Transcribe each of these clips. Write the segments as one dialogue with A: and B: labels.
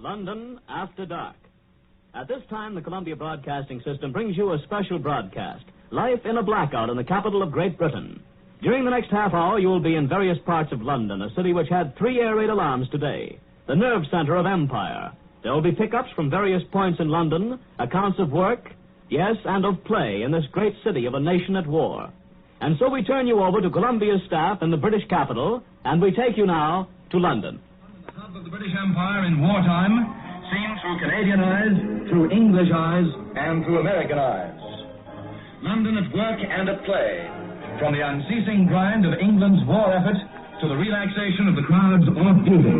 A: London After Dark. At this time, the Columbia Broadcasting System brings you a special broadcast, Life in a Blackout in the capital of Great Britain. During the next half hour, you will be in various parts of London, a city which had 3 air raid alarms today, the nerve center of empire. There will be pickups from various points in London, accounts of work, yes, and of play in this great city of a nation at war. And so we turn you over to Columbia's staff in the British capital, and we take you now to London.
B: The hub of the British Empire in wartime, seen through Canadian eyes, through English eyes, and through American eyes. London at work and at play, from the unceasing grind of England's war effort to the relaxation of the crowds off duty.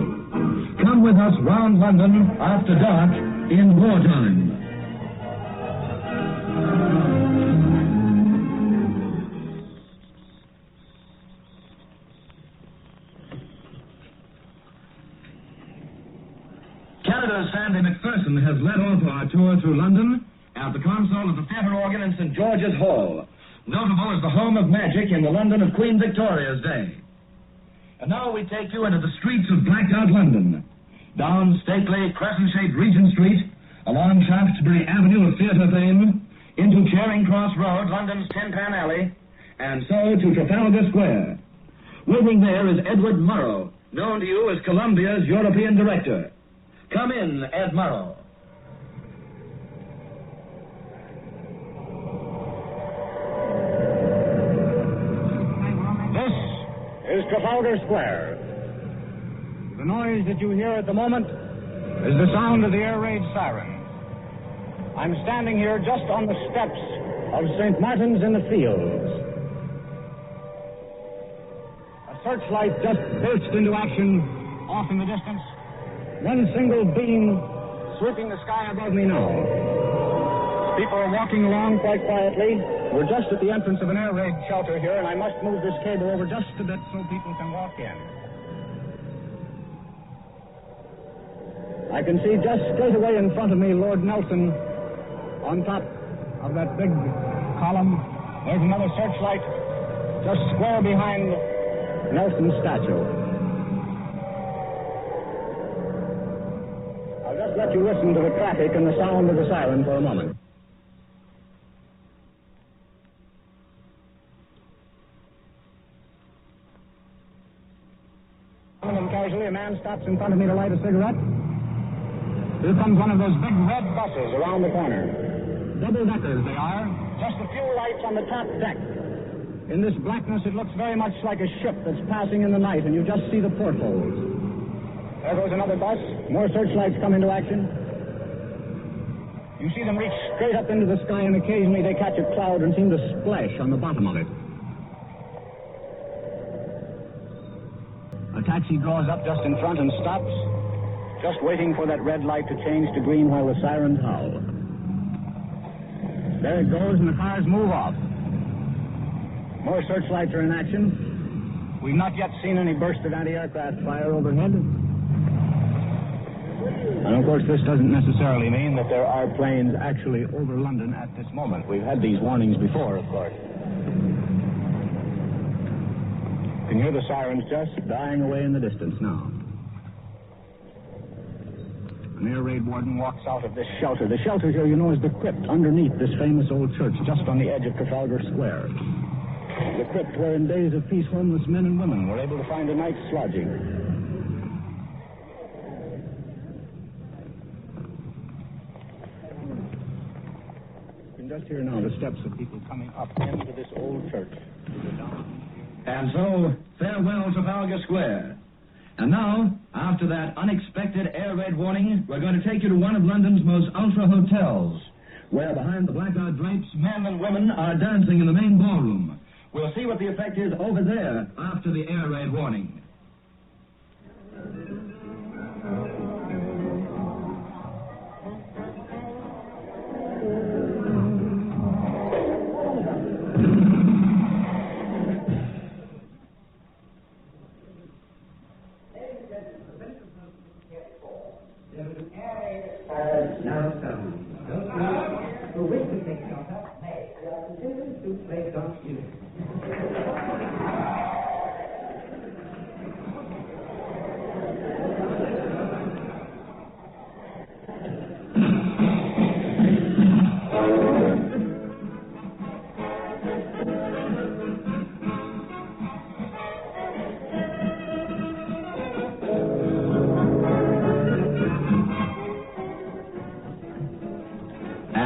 B: Come with us round London after dark in wartime. Canada's Sandy McPherson has led off our tour through London at the console of the theatre organ in St. George's Hall, notable as the home of magic in the London of Queen Victoria's day. And now we take you into the streets of blacked-out London, down stately crescent-shaped Regent Street, along Shaftesbury Avenue of theatre fame, into Charing Cross Road, London's Tin Pan Alley, and so to Trafalgar Square. Waiting there is Edward Murrow, known to you as Columbia's European director. Come in, Ed Murrow.
C: This is Trafalgar Square. The noise that you hear at the moment is the sound of the air raid siren. I'm standing here just on the steps of St. Martin's in the Fields. A searchlight just burst into action off in the distance. One single beam sweeping the sky above me now. People are walking along quite quietly. We're just at the entrance of an air raid shelter here, and I must move this cable over just a bit so people can walk in. I can see just straight away in front of me Lord Nelson on top of that big column. There's another searchlight just square behind Nelson's statue. I'll just let you listen to the traffic and the sound of the siren for a moment. And casually, a man stops in front of me to light a cigarette. Here comes one of those big red buses around the corner. Double-deckers they are. Just a few lights on the top deck. In this blackness, it looks very much like a ship that's passing in the night, and you just see the portholes. There goes another bus. More searchlights come into action. You see them reach straight up into the sky, and occasionally they catch a cloud and seem to splash on the bottom of it. A taxi draws up just in front and stops, just waiting for that red light to change to green while the sirens howl. There it goes, and the cars move off. More searchlights are in action. We've not yet seen any burst of anti-aircraft fire overhead. And, of course, this doesn't necessarily mean that there are planes actually over London at this moment. We've had these warnings before, of course. You can hear the sirens just dying away in the distance now. An air raid warden walks out of this shelter. The shelter here, you know, is the crypt underneath this famous old church, just on the edge of Trafalgar Square. The crypt where in days of peace homeless men and women were able to find a night's lodging. Just here now, the steps of people coming up into this old church.
B: And so, farewell Trafalgar Square. And now, after that unexpected air raid warning, we're going to take you to one of London's most ultra hotels, where behind the blackout drapes, men and women are dancing in the main ballroom. We'll see what the effect is over there after the air raid warning.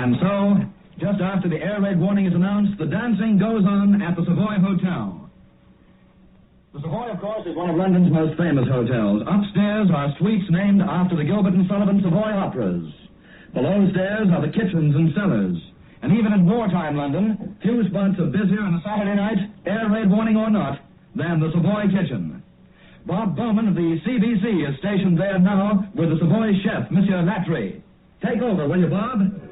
B: And so, just after the air raid warning is announced, the dancing goes on at the Savoy Hotel. The Savoy, of course, is one of London's most famous hotels. Upstairs are suites named after the Gilbert and Sullivan Savoy operas. Below stairs are the kitchens and cellars. And even in wartime London, few spots are busier on a Saturday night, air raid warning or not, than the Savoy kitchen. Bob Bowman of the CBC is stationed there now with the Savoy chef, Monsieur Latry. Take over, will you, Bob?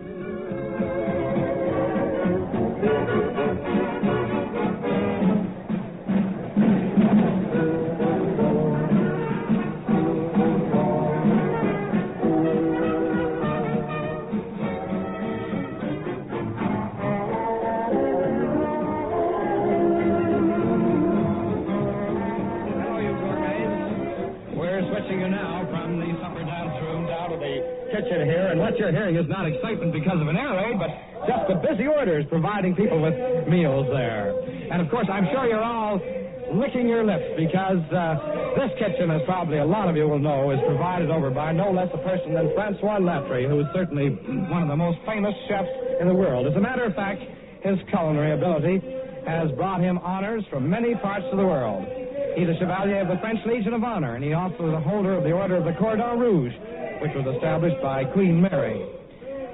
C: Kitchen here, and what you're hearing is not excitement because of an air raid, but just the busy orders providing people with meals there. And of course, I'm sure you're all licking your lips because this kitchen, as probably a lot of you will know, is provided over by no less a person than Francois Latry, who is certainly one of the most famous chefs in the world. As a matter of fact, his culinary ability has brought him honors from many parts of the world. He's a Chevalier of the French Legion of Honor, and he also is a holder of the Order of the Cordon Rouge, which was established by Queen Mary.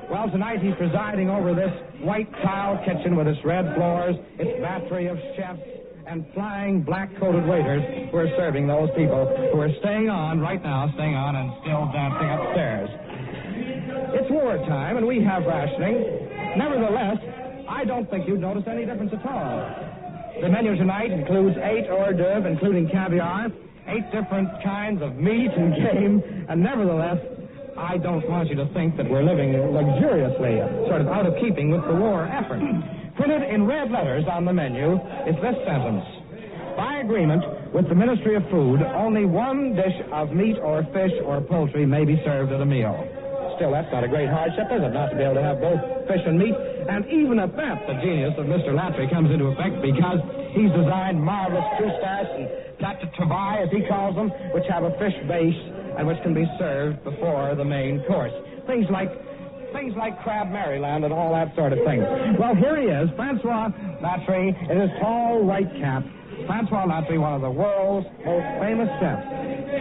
C: Well, tonight he's presiding over this white tile kitchen with its red floors, its battery of chefs, and flying black-coated waiters who are serving those people who are staying on and still dancing upstairs. It's wartime, and we have rationing. Nevertheless, I don't think you'd notice any difference at all. The menu tonight includes 8 hors d'oeuvres, including caviar, 8 different kinds of meat and game, and nevertheless, I don't want you to think that we're living luxuriously, sort of out of keeping with the war effort. Printed in red letters on the menu is this sentence: by agreement with the Ministry of Food, only one dish of meat or fish or poultry may be served at a meal. Still, that's not a great hardship, is it, not to be able to have both fish and meat? And even at that, the genius of Mr. Latry comes into effect because he's designed marvelous croustas and plats de travail, as he calls them, which have a fish base and which can be served before the main course. Things like Crab Maryland and all that sort of thing. Well, here he is, Francois Latry, in his tall white cap. Francois Latry, one of the world's most famous chefs.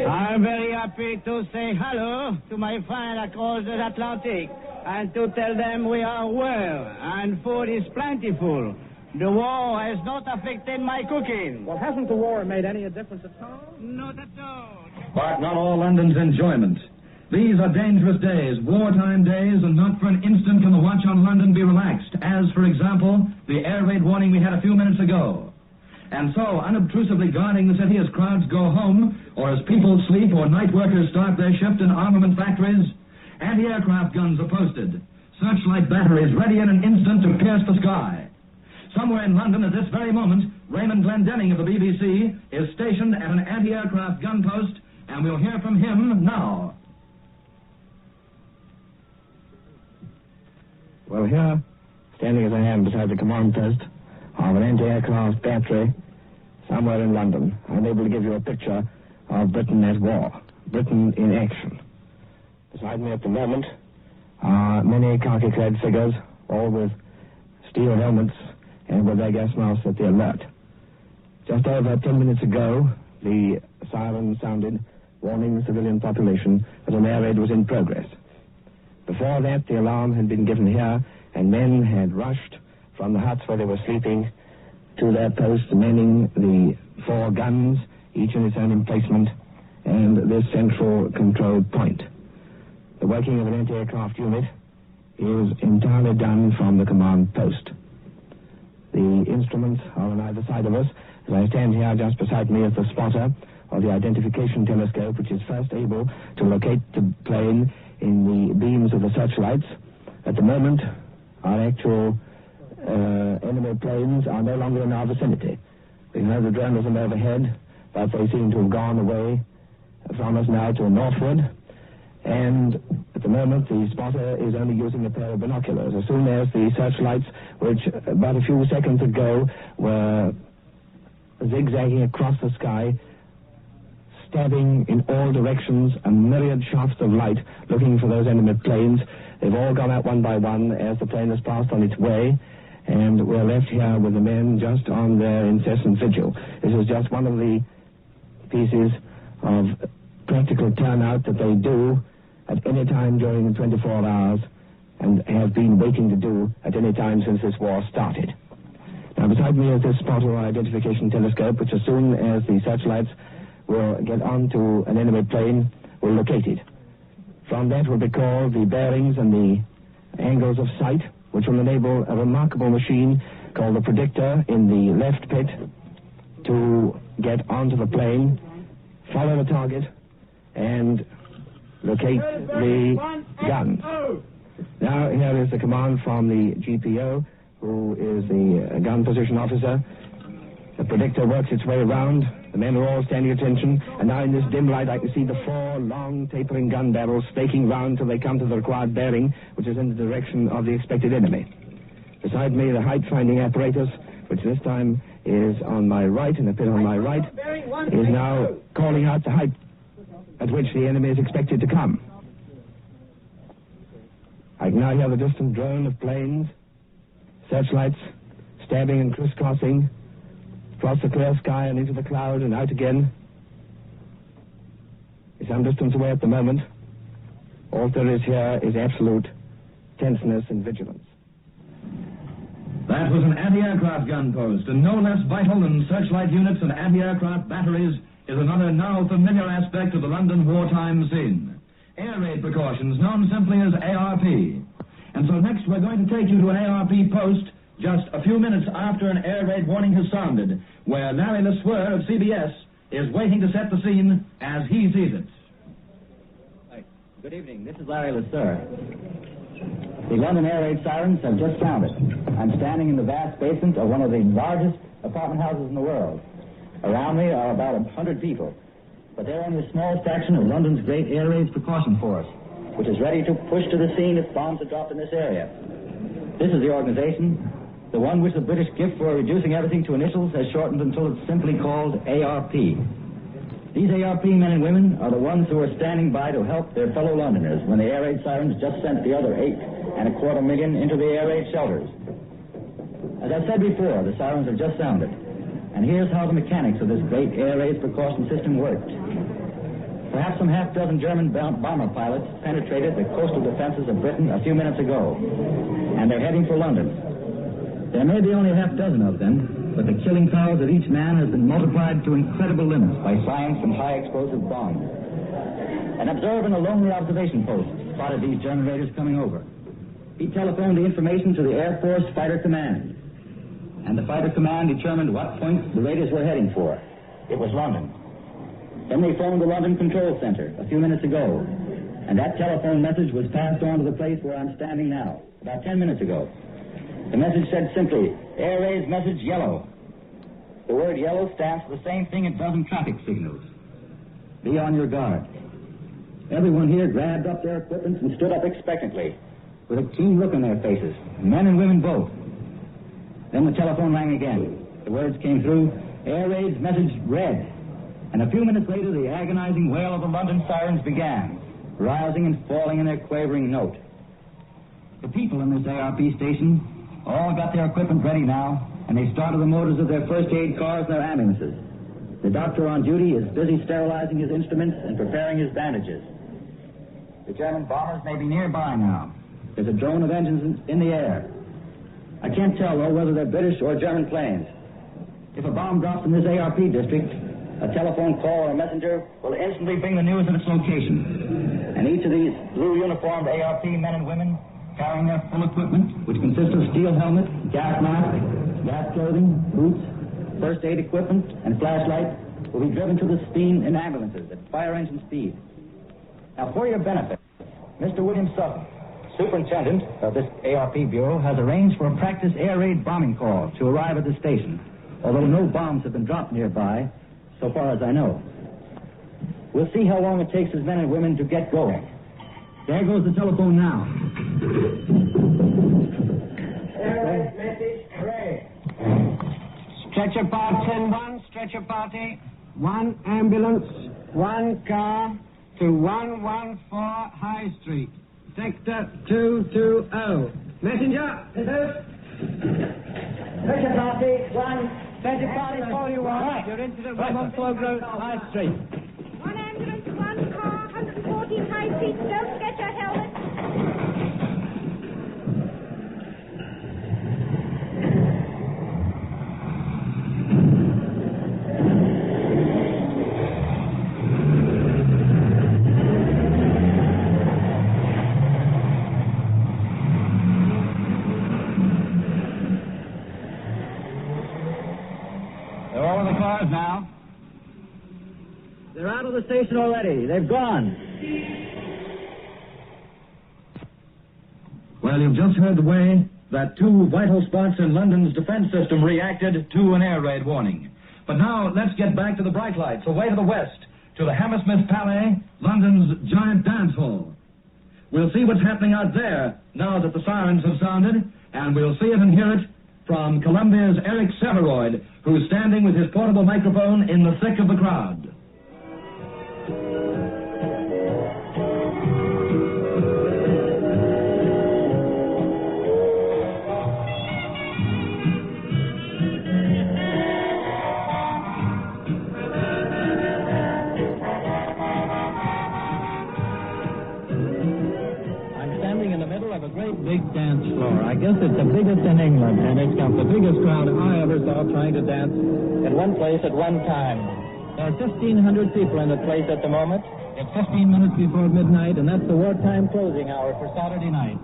D: I'm very happy to say hello to my friends across the Atlantic and to tell them we are well and food is plentiful. The war has not affected my cooking.
C: Well, hasn't the war made any difference at all?
D: Not at all.
B: But not all London's enjoyment. These are dangerous days, wartime days, and not for an instant can the watch on London be relaxed, as, for example, the air raid warning we had a few minutes ago. And so, unobtrusively guarding the city as crowds go home, or as people sleep, or night workers start their shift in armament factories, anti-aircraft guns are posted, searchlight batteries ready in an instant to pierce the sky. Somewhere in London at this very moment, Raymond Glendenning of the BBC is stationed at an anti-aircraft gun post, and we'll hear from him now.
E: Well, here, standing as I am beside the command post of an anti-aircraft battery somewhere in London, I'm able to give you a picture of Britain at war, Britain in action. Beside me at the moment are many khaki-clad figures, all with steel helmets and with their gas masks at the alert. Just over 10 minutes ago, the siren sounded, warning the civilian population that an air raid was in progress. Before that, the alarm had been given here, and men had rushed from the huts where they were sleeping to their posts, manning the 4 guns, each in its own emplacement, and this central control point. The working of an anti-aircraft unit is entirely done from the command post. The instruments are on either side of us. As I stand here, just beside me is the spotter of the identification telescope, which is first able to locate the plane in the beams of the searchlights. At the moment, our actual enemy planes are no longer in our vicinity. We know the drones are overhead, but they seem to have gone away from us now to the northward. And at the moment, the spotter is only using a pair of binoculars. As soon as the searchlights, which about a few seconds ago were zigzagging across the sky, stabbing in all directions, a myriad shafts of light looking for those enemy planes. They've all gone out one by one as the plane has passed on its way, and we're left here with the men just on their incessant vigil. This is just one of the pieces of practical turnout that they do at any time during the 24 hours and have been waiting to do at any time since this war started. Now, beside me is this spottle identification telescope, which as soon as the searchlights will get onto an enemy plane, will locate it. From that will be called the bearings and the angles of sight, which will enable a remarkable machine called the predictor in the left pit to get onto the plane, follow the target, and locate the gun. Now, here is the command from the GPO, who is the gun position officer. The predictor works its way around. The men are all standing at attention, and now in this dim light I can see the 4 long tapering gun barrels staking round till they come to the required bearing, which is in the direction of the expected enemy. Beside me, the height-finding apparatus, which this time is on my right, in the pit on my right, is now calling out the height at which the enemy is expected to come. I can now hear the distant drone of planes, searchlights, stabbing and crisscrossing, across the clear sky and into the cloud and out again. It's some distance away at the moment. All there is here is absolute tenseness and vigilance.
B: That was an anti-aircraft gun post, and no less vital than searchlight units and anti-aircraft batteries is another now familiar aspect of the London wartime scene. Air raid precautions, known simply as A.R.P. And so next we're going to take you to an A.R.P. post just a few minutes after an air raid warning has sounded, where Larry LeSueur of CBS is waiting to set the scene as he sees it.
F: Hi. Good evening. This is Larry LeSueur. The London air raid sirens have just sounded. I'm standing in the vast basement of one of the largest apartment houses in the world. Around me are about 100 people, but they're only a small fraction of London's great air raids precaution force, which is ready to push to the scene if bombs are dropped in this area. This is the organization. The one which the British gift for reducing everything to initials has shortened until it's simply called A.R.P. These A.R.P. men and women are the ones who are standing by to help their fellow Londoners when the air raid sirens just sent the other 8.25 million into the air raid shelters. As I said before, the sirens have just sounded. And here's how the mechanics of this great air raid precaution system worked. Perhaps some half-dozen German bomber pilots penetrated the coastal defenses of Britain a few minutes ago, and they're heading for London. There may be only a half-dozen of them, but the killing powers of each man has been multiplied to incredible limits by science and high-explosive bombs. An observer in a lonely observation post spotted these German raiders coming over. He telephoned the information to the Air Force Fighter Command, and the Fighter Command determined what point the raiders were heading for. It was London. Then they phoned the London Control Center a few minutes ago, and that telephone message was passed on to the place where I'm standing now, about 10 minutes ago. The message said simply, air raid's message yellow. The word yellow stands for the same thing it does in traffic signals. Be on your guard. Everyone here grabbed up their equipment and stood up expectantly, with a keen look on their faces, men and women both. Then the telephone rang again. The words came through, air raid's message read. And a few minutes later, the agonizing wail of the London sirens began, rising and falling in their quavering note. The people in this A.R.P. station all got their equipment ready now, and they started the motors of their first aid cars and their ambulances. The doctor on duty is busy sterilizing his instruments and preparing his bandages. The German bombers may be nearby now. There's a drone of engines in the air. I can't tell, though, whether they're British or German planes. If a bomb drops in this A.R.P. district, a telephone call or a messenger will instantly bring the news of its location. And each of these blue-uniformed A.R.P. men and women carrying their full equipment, which consists of steel helmet, gas mask, gas clothing, boots, first aid equipment, and flashlight, will be driven to the scene in ambulances at fire engine speed. Now, for your benefit, Mr. William Sutton, superintendent of this A.R.P. Bureau, has arranged for a practice air raid bombing call to arrive at the station, although no bombs have been dropped nearby, so far as I know. We'll see how long it takes his men and women to get going. There goes the telephone now.
D: Air raid message, raid. Stretcher part 10-1, stretcher party. 1 ambulance, 1 car to 114 High Street, Sector 220. Messenger!
F: Picture party, 120
D: Party 41. Right. You're into the 114 Grove High Street.
G: 1 ambulance, 1 car, 114 High Street. Don't forget your helmet.
B: They're all in the cars now.
F: They're out of the station already. They've gone.
B: Well, you've just heard the way that 2 vital spots in London's defense system reacted to an air raid warning. But now, let's get back to the bright lights, away to the west, to the Hammersmith Palais, London's giant dance hall. We'll see what's happening out there now that the sirens have sounded, and we'll see it and hear it from Columbia's Eric Sevareid, who's standing with his portable microphone in the thick of the crowd.
H: Big dance floor. I guess it's the biggest in England, and it's got the biggest crowd I ever saw trying to dance in one place at one time. There are 1,500 people in the place at the moment. It's 15 minutes before midnight, and that's the wartime closing hour for Saturday night.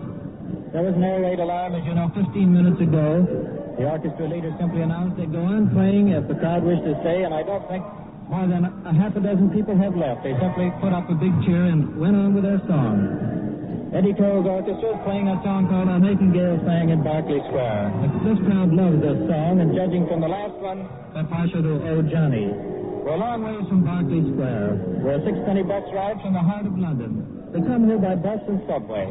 H: There was an air raid alarm, as you know, 15 minutes ago. The orchestra leader simply announced they'd go on playing if the crowd wished to stay, and I don't think more than a half a dozen people have left. They simply put up a big cheer and went on with their song. Eddie Toll's orchestra is playing a song called A Nightingale Sang in Berkeley Square. This crowd loves this song, and judging from the last one, they're partial to Oh Johnny. We're a long ways from Berkeley Square. We're a 6:20 bus ride from the heart of London. They come here by bus and subway.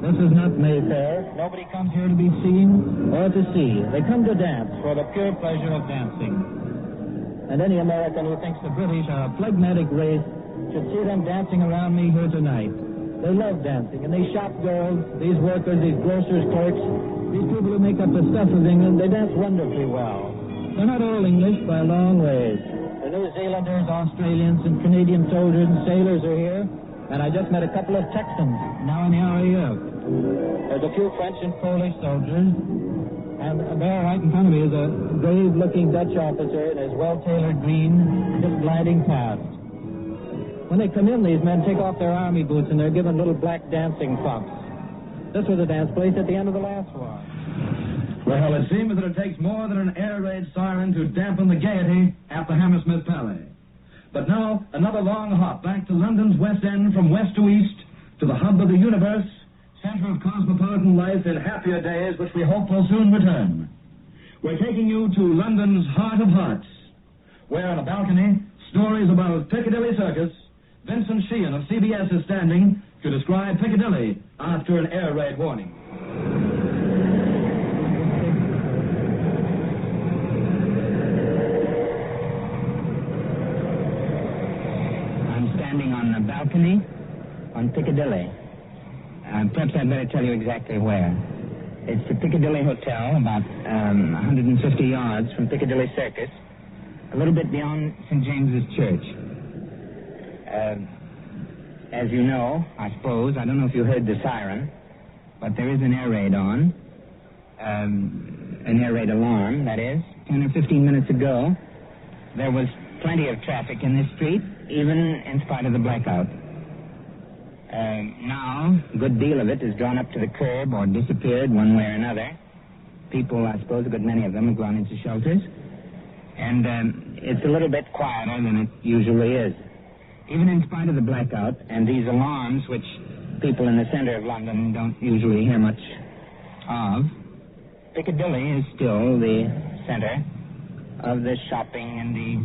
H: This is not Mayfair. Nobody comes here to be seen or to see. They come to dance for the pure pleasure of dancing. And any American who thinks the British are a phlegmatic race should see them dancing around me here tonight. They love dancing, and these shop girls, these workers, these grocers' clerks, these people who make up the stuff of England, they dance wonderfully well. They're not all English by a long ways. The New Zealanders, Australians, and Canadian soldiers and sailors are here, and I just met a couple of Texans now in the RAF. There's a few French and Polish soldiers, and there right in front of me is a grave-looking Dutch officer in his well-tailored green, just gliding past. When they come in, these men take off their army boots and they're given little black dancing bumps. This was a dance place at the end of the last war.
B: Well, it seems that it takes more than an air raid siren to dampen the gaiety at the Hammersmith Palais. But now, another long hop back to London's West End from west to east, to the hub of the universe, center of cosmopolitan life in happier days, which we hope will soon return. We're taking you to London's heart of hearts, where on a balcony, stories about Piccadilly Circus, Vincent Sheehan of CBS is standing to describe Piccadilly after an air raid warning.
I: I'm standing on the balcony on Piccadilly. Perhaps I'd better tell you exactly where. It's the Piccadilly Hotel, about 150 yards from Piccadilly Circus, a little bit beyond St. James's Church. As you know, I suppose, I don't know if you heard the siren, but there is an air raid on, an air raid alarm, that is. 10 or 15 minutes ago, there was plenty of traffic in this street, even in spite of the blackout. Now, a good deal of it is drawn up to the curb or disappeared one way or another. People, I suppose, a good many of them have gone into shelters. And it's a little bit quieter than it usually is. Even in spite of the blackout and these alarms, which people in the center of London don't usually hear much of, Piccadilly is still the center of the shopping and the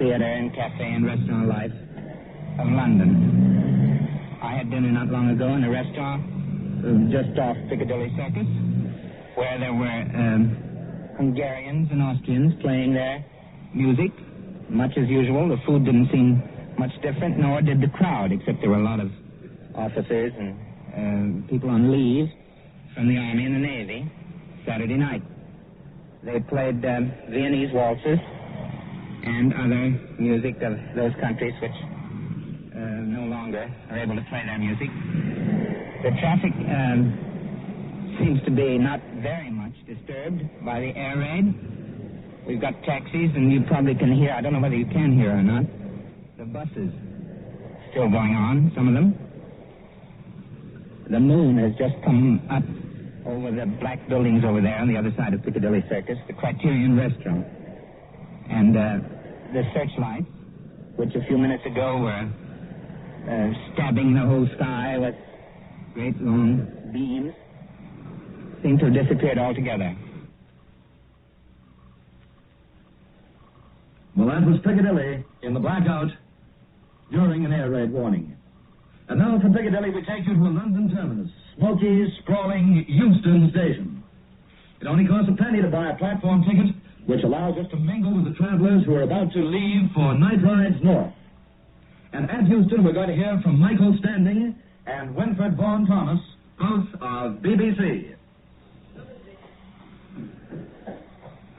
I: theater and cafe and restaurant life of London. I had dinner not long ago in a restaurant just off Piccadilly Circus, where there were Hungarians and Austrians playing their music, much as usual. The food didn't seem much different, nor did the crowd, except there were a lot of officers and people on leave from the Army and the Navy Saturday night. They played Viennese waltzes and other music of those countries which no longer are able to play their music. The traffic seems to be not very much disturbed by the air raid. We've got taxis, and you probably can hear, I don't know whether you can hear or not, the buses still going on, some of them. The moon has just come up over the black buildings over there on the other side of Piccadilly Circus, the Criterion Restaurant. And the searchlights, which a few minutes ago were stabbing the whole sky with great long beams, seem to have disappeared altogether.
B: Well, that was Piccadilly in the blackout during an air raid warning. And now from Piccadilly we take you to a London terminus, smoky, sprawling Euston Station. It only costs a penny to buy a platform ticket, which allows us to mingle with the travelers who are about to leave for night rides north. And at Euston we're going to hear from Michael Standing and Winfred Vaughan Thomas, both of BBC.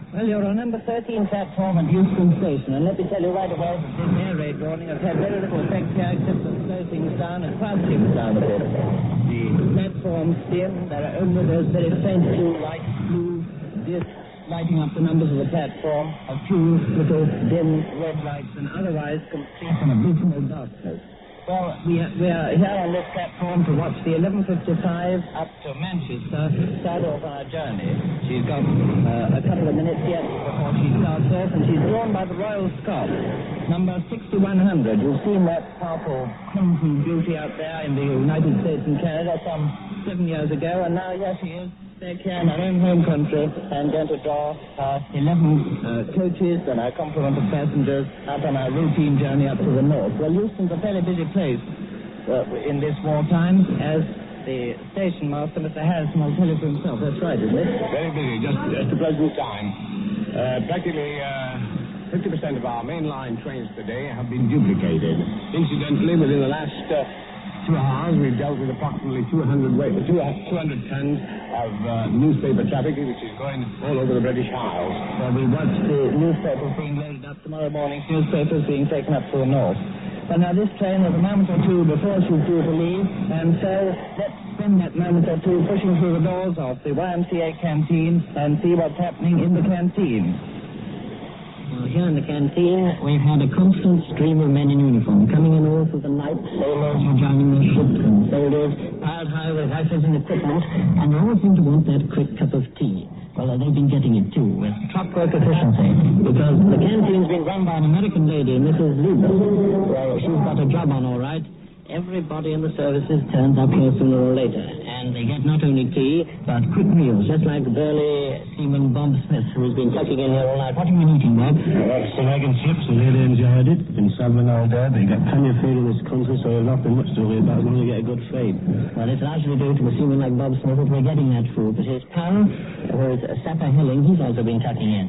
H: Well, you're on number 13 platform at Euston Station, and let me tell you right away that this air raid warning has had very little effect here except to slow things down and quiet things down a bit. The platform's dim. There are only those very faint blue lights, blue discs lighting up the numbers of the platform, a few little dim red lights, and otherwise complete and abysmal darkness. Well, we are here on this platform to watch the 11:55 up to Manchester start off on our journey. She's got a couple of minutes yet before she starts off, and she's drawn by the Royal Scots, number 6100. You've seen that powerful crimson beauty out there in the United States and Canada some 7 years ago, and now here she is, back here in our own home country, and going to draw 11 coaches and our complement of passengers out on our routine journey up to the north. Well, Euston's a fairly busy place in this wartime, as the station master, Mr. Harrison, will tell you for himself. That's right, isn't it?
J: Very busy, just a pleasant time. Practically 50% of our mainline trains today have been duplicated. Incidentally, within the last 2 hours, we've dealt with approximately 200 tons of newspaper traffic, which is going all over the British Isles.
H: Well, we watch the newspapers being loaded up tomorrow morning, newspapers being taken up to the north. Well, now this train has a moment or two before she's due to leave, and so let's spend that moment or two pushing through the doors of the YMCA Canteen and see what's happening in the canteen.
K: Well, here in the canteen, we've had a constant stream of men in uniform coming in all through the night. Sailors were joining their ships, and soldiers piled high with rifles and equipment, and they all seem to want that quick cup of tea. Well, they've been getting it, too, with clockwork efficiency, because the canteen's been run by an American lady, Mrs. Lieber. Well, she's got a job on, all right. Everybody in the services turns up here sooner or later, and they get not only tea, but quick meals, just like the burly seaman Bob Smith, who's been tucking in here all night. What have you been eating, Bob?
E: Some egg and chips, and really enjoyed it. Been travelling all day, but you get plenty of food in this country, so you've not been much to worry about as long as you get a good freight.
K: Well, it's largely due to a seaman like Bob Smith that we're getting that food, but his pal, who is Sapper Hilling, he's also been tucking in.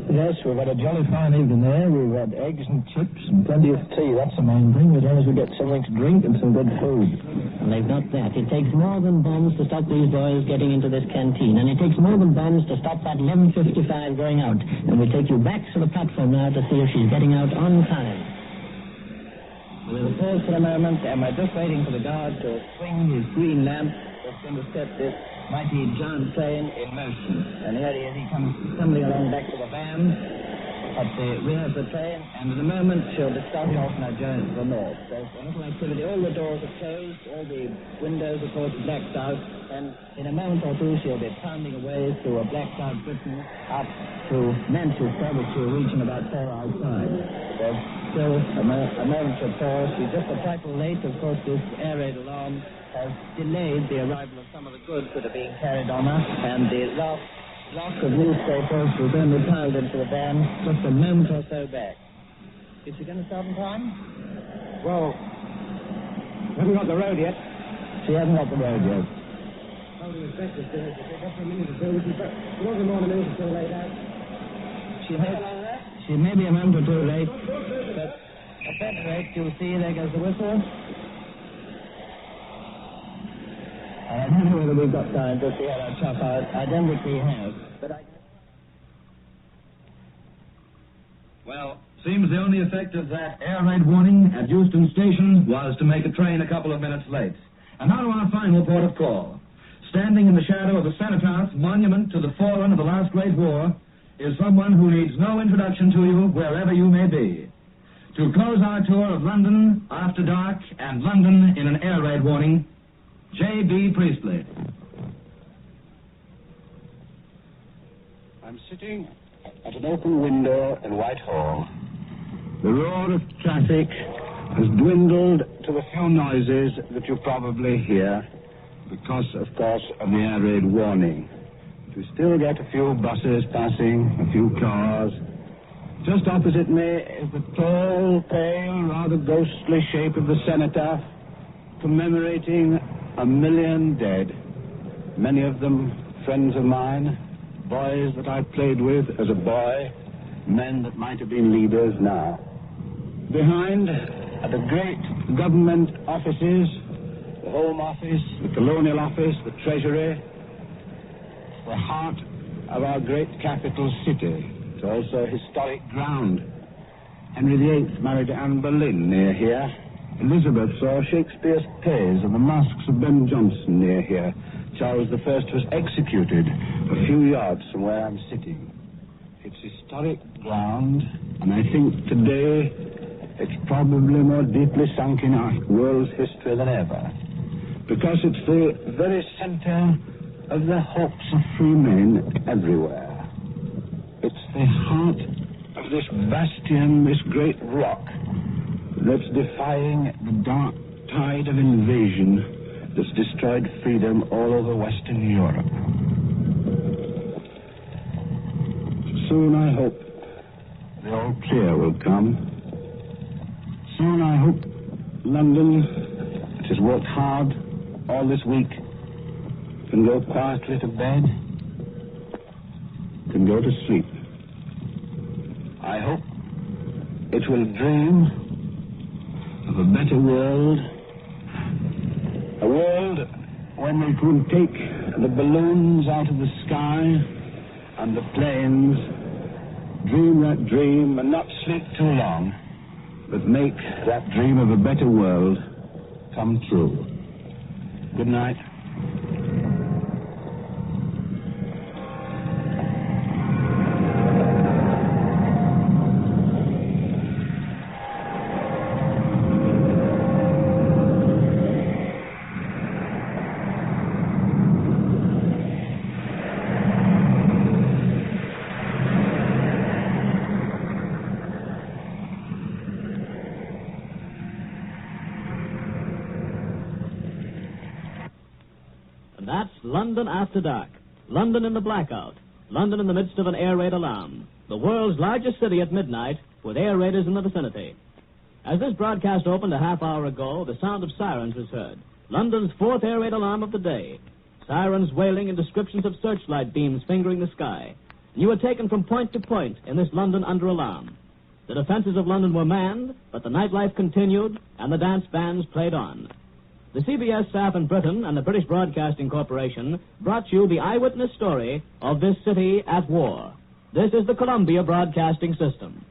E: Yes, we've had a jolly fine evening there. We've had eggs and chips and plenty of tea. That's the main thing, as long as we get something to drink and some good food.
K: And they've got that. It takes more than bombs to stop these boys getting into this canteen, and it takes more than bombs to stop that 11:55 going out. And we take you back to the platform now to see if she's getting out on time.
H: We'll pause for a moment, and we're just waiting for the guard to swing his green lamp that's going to set this mighty giant train in motion. And here he is. He comes stumbling along back to the van at the rear of the train, and in a moment she'll be starting off on her journey to the north. There's a little activity. All the doors are closed, all the windows, of course, blacked out, and in a moment or two she'll be pounding away through a blacked out Britain up to Manchester, which she'll reach in about 4 hours' time. There's still a moment or pause. She's just a trifle late. Of course, this air raid alarm has delayed the arrival of some of the goods that are being carried on her, and the last block of newspapers was only piled into the van just a moment or so back. Is she going to start in time?
J: Well, we haven't got the road yet.
H: She hasn't got the road yet.
J: How do you expect us to? Just for a minute or so. It wasn't more than a minute or so laid out.
H: She She may be a month or two late, but at that rate, you'll see there goes the whistle. I don't know whether we've got time to see how that chop out. I don't think we have, but
B: Well, seems the only effect of that air raid warning at Euston Station was to make a train a couple of minutes late. And now to our final port of call. Standing in the shadow of the cenotaph monument to the fallen of the last great war is someone who needs no introduction to you wherever you may be. To close our tour of London after dark and London in an air raid warning, J.B. Priestley.
J: I'm sitting at an open window in Whitehall. The roar of traffic has dwindled to the few noises that you probably hear because, of course, of the air raid warning. We still get a few buses passing, a few cars. Just opposite me is the tall, pale, rather ghostly shape of the cenotaph commemorating 1 million dead, many of them friends of mine, boys that I played with as a boy, men that might have been leaders now. Behind are the great government offices, the Home Office, the Colonial Office, the Treasury, the heart of our great capital city. It's also historic ground. Henry VIII married Anne Boleyn near here. Elizabeth saw Shakespeare's plays and the masks of Ben Jonson near here. Charles I was executed a few yards from where I'm sitting. It's historic ground, and I think today it's probably more deeply sunk in our world's history than ever, because it's the very center of the hopes of free men everywhere. It's the heart of this bastion, this great rock, that's defying the dark tide of invasion that's destroyed freedom all over Western Europe. Soon, I hope, the all clear will come. Soon, I hope, London, which has worked hard all this week, can go quietly to bed, can go to sleep. I hope it will dream of a better world, a world when it will take the balloons out of the sky and the planes, dream that dream and not sleep too long, but make that dream of a better world come true. Good night.
A: That's London after dark. London in the blackout. London in the midst of an air raid alarm. The world's largest city at midnight with air raiders in the vicinity. As this broadcast opened a half hour ago, the sound of sirens was heard. London's fourth air raid alarm of the day. Sirens wailing and descriptions of searchlight beams fingering the sky. You were taken from point to point in this London under alarm. The defenses of London were manned, but the nightlife continued and the dance bands played on. The CBS staff in Britain and the British Broadcasting Corporation brought you the eyewitness story of this city at war. This is the Columbia Broadcasting System.